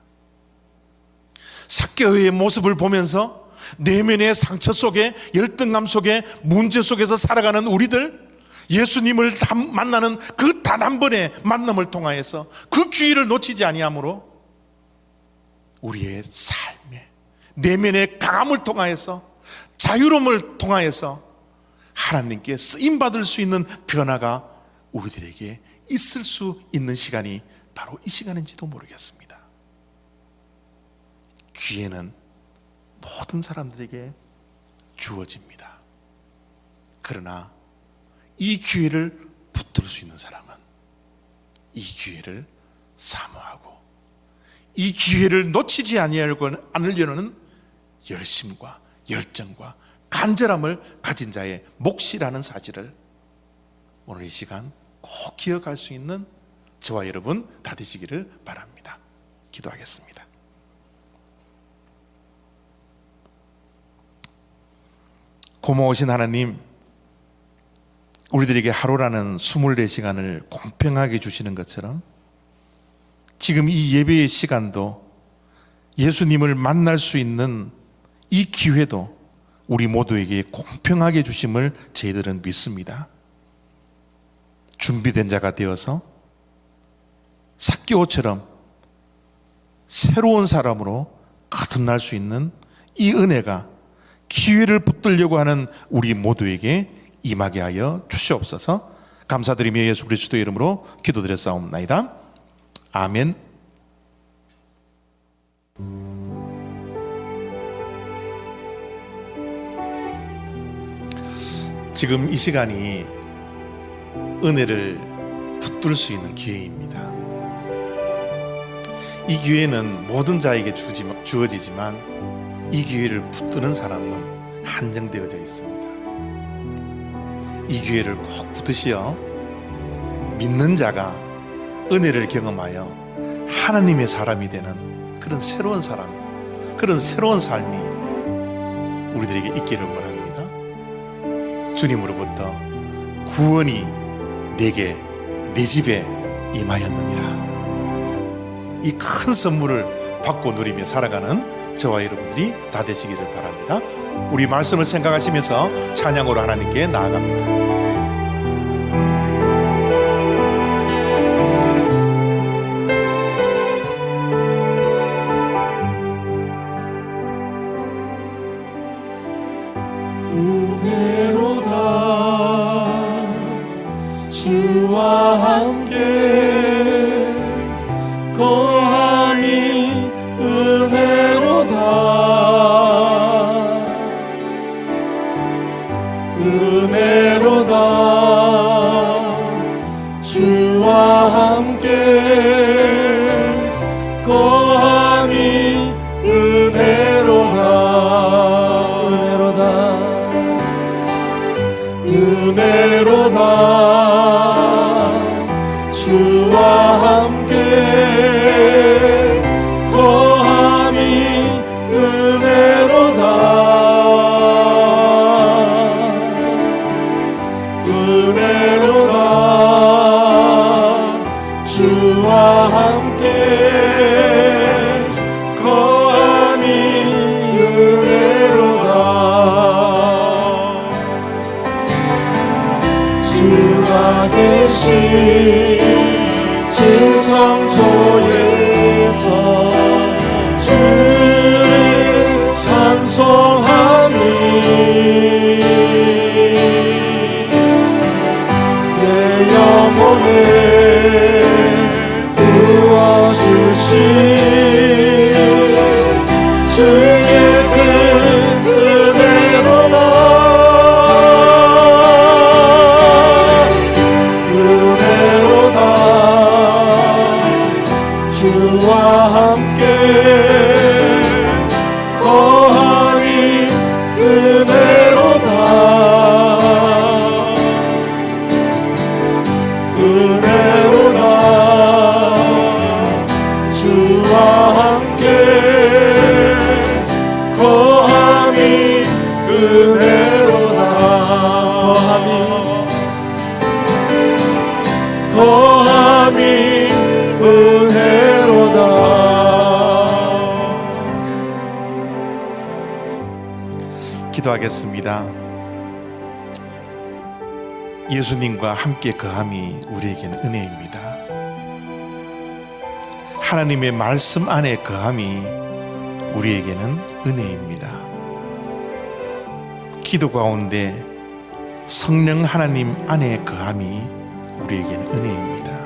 삭개오의 모습을 보면서 내면의 상처 속에, 열등감 속에, 문제 속에서 살아가는 우리들, 예수님을 만나는 그 단 한 번의 만남을 통하여서 그 기회를 놓치지 아니하므로 우리의 삶에 내면의 강함을 통하여서, 자유로움을 통하여서 하나님께 쓰임받을 수 있는 변화가 우리들에게 있을 수 있는 시간이 바로 이 시간인지도 모르겠습니다. 기회는 모든 사람들에게 주어집니다. 그러나 이 기회를 붙들 수 있는 사람은 이 기회를 사모하고 이 기회를 놓치지 않으려는 열심과 열정과 간절함을 가진 자의 몫이라는 사실을 오늘 이 시간 꼭 기억할 수 있는 저와 여러분 다 되시기를 바랍니다. 기도하겠습니다. 고마우신 하나님, 우리들에게 하루라는 24시간을 공평하게 주시는 것처럼 지금 이 예배의 시간도 예수님을 만날 수 있는 이 기회도 우리 모두에게 공평하게 주심을 저희들은 믿습니다. 준비된 자가 되어서 삭개오처럼 새로운 사람으로 거듭날 수 있는 이 은혜가 기회를 붙들려고 하는 우리 모두에게 임하게 하여 주시옵소서. 감사드리며 예수 그리스도의 이름으로 기도드렸사옵나이다. 아멘. 지금 이 시간이 은혜를 붙들 수 있는 기회입니다. 이 기회는 모든 자에게 주어지지만 이 기회를 붙드는 사람은 한정되어져 있습니다. 이 기회를 꼭 붙드시어 믿는 자가 은혜를 경험하여 하나님의 사람이 되는 그런 새로운 사람, 그런 새로운 삶이 우리들에게 있기를 원합니다. 주님으로부터 구원이 내게, 내 집에 임하였느니라. 이 큰 선물을 받고 누리며 살아가는 저와 여러분들이 다 되시기를 바랍니다. 우리 말씀을 생각하시면서 찬양으로 하나님께 나아갑니다. 은혜로다 주와 함께 거함이 은혜로다 은혜로다 주와 함께 거함이 은혜로다 은혜로다 주와 함께 거함이 은혜로다 은혜로다 주와 함께 거함이 은혜로다 주가 계신 진성소에서 주를 찬송하니 내 영혼을 부어주신 주의 그 은혜로다 주와 함께 거함이 은혜로다 은혜로다 주와 함께 거함이 은혜로다 거함이 은혜로다. 기도하겠습니다. 예수님과 함께 거함이 우리에게는 은혜입니다. 하나님의 말씀 안에 거함이 우리에게는 은혜입니다. 기도 가운데 성령 하나님 안에 거함이 우리에게는 은혜입니다.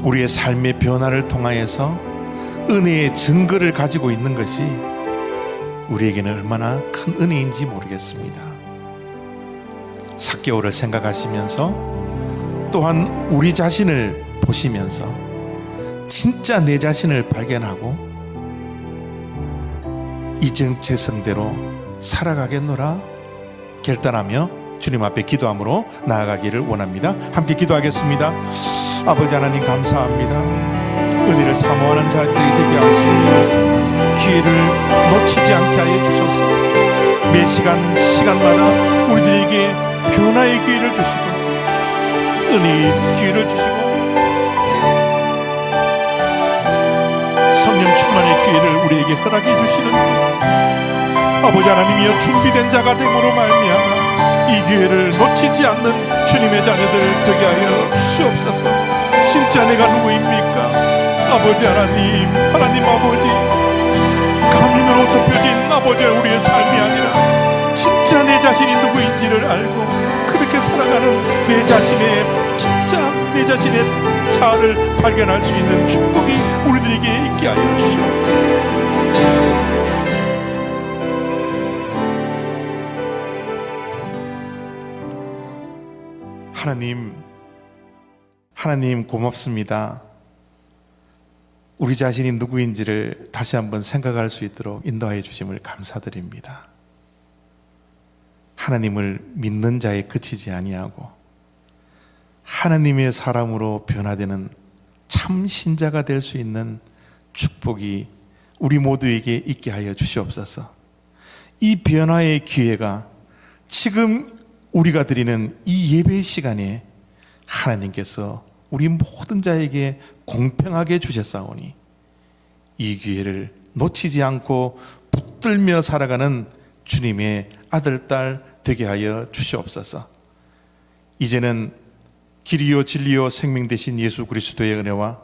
우리의 삶의 변화를 통하여서 은혜의 증거를 가지고 있는 것이 우리에게는 얼마나 큰 은혜인지 모르겠습니다. 삭개오를 생각하시면서 또한 우리 자신을 보시면서 진짜 내 자신을 발견하고 이정체성대로 살아가겠노라 결단하며 주님 앞에 기도함으로 나아가기를 원합니다. 함께 기도하겠습니다. 아버지 하나님 감사합니다. 은혜를 사모하는 자들이 되게 하시옵소서. 기회를 놓치지 않게 하여 주소서. 매 시간마다 우리들에게 변화의 기회를 주시고 은혜의 기회를 주시고 성령 충만의 기회를 우리에게 허락해 주시는 아버지 하나님이여 준비된 자가 됨으로 말미암아 이 기회를 놓치지 않는 주님의 자녀들 되게 하여 주시옵소서. 진짜 내가 누구입니까? 아버지 하나님 아버지 가면으로 덮여진 아버지 우리의 삶이 아니라 진짜 내 자신이 누구인지를 알고 그렇게 살아가는 내 자신의 자아를 발견할 수 있는 축복이 우리들에게 있게 하여 주시옵소서. 하나님 고맙습니다. 우리 자신이 누구인지를 다시 한번 생각할 수 있도록 인도하여 주심을 감사드립니다. 하나님을 믿는 자에 그치지 아니하고 하나님의 사람으로 변화되는 참 신자가 될 수 있는 축복이 우리 모두에게 있게 하여 주시옵소서. 이 변화의 기회가 지금 우리가 드리는 이 예배 시간에 하나님께서 우리 모든 자에게 공평하게 주셨사오니 이 기회를 놓치지 않고 붙들며 살아가는 주님의 아들, 딸 되게 하여 주시옵소서. 이제는 길이요 진리요 생명 되신 예수 그리스도의 은혜와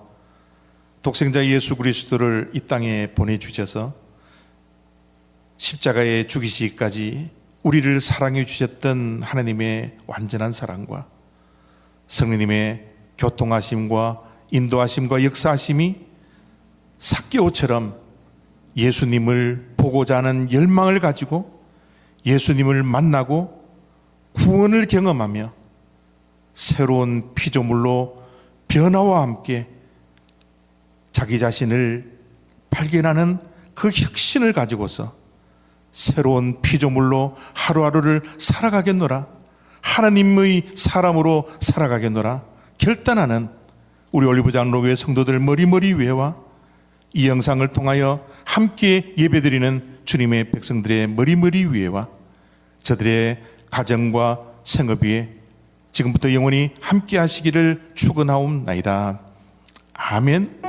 독생자 예수 그리스도를 이 땅에 보내주셔서 십자가에 죽이시기까지 우리를 사랑해 주셨던 하나님의 완전한 사랑과 성령님의 교통하심과 인도하심과 역사하심이 삭개오처럼 예수님을 보고자 하는 열망을 가지고 예수님을 만나고 구원을 경험하며 새로운 피조물로 변화와 함께 자기 자신을 발견하는 그 혁신을 가지고서 새로운 피조물로 하루하루를 살아가겠노라, 하나님의 사람으로 살아가겠노라 결단하는 우리 올리브 장로교회 성도들 머리머리 위에와 이 영상을 통하여 함께 예배드리는 주님의 백성들의 머리머리 위에와 저들의 가정과 생업 위에 지금부터 영원히 함께 하시기를 축원하옵나이다. 아멘.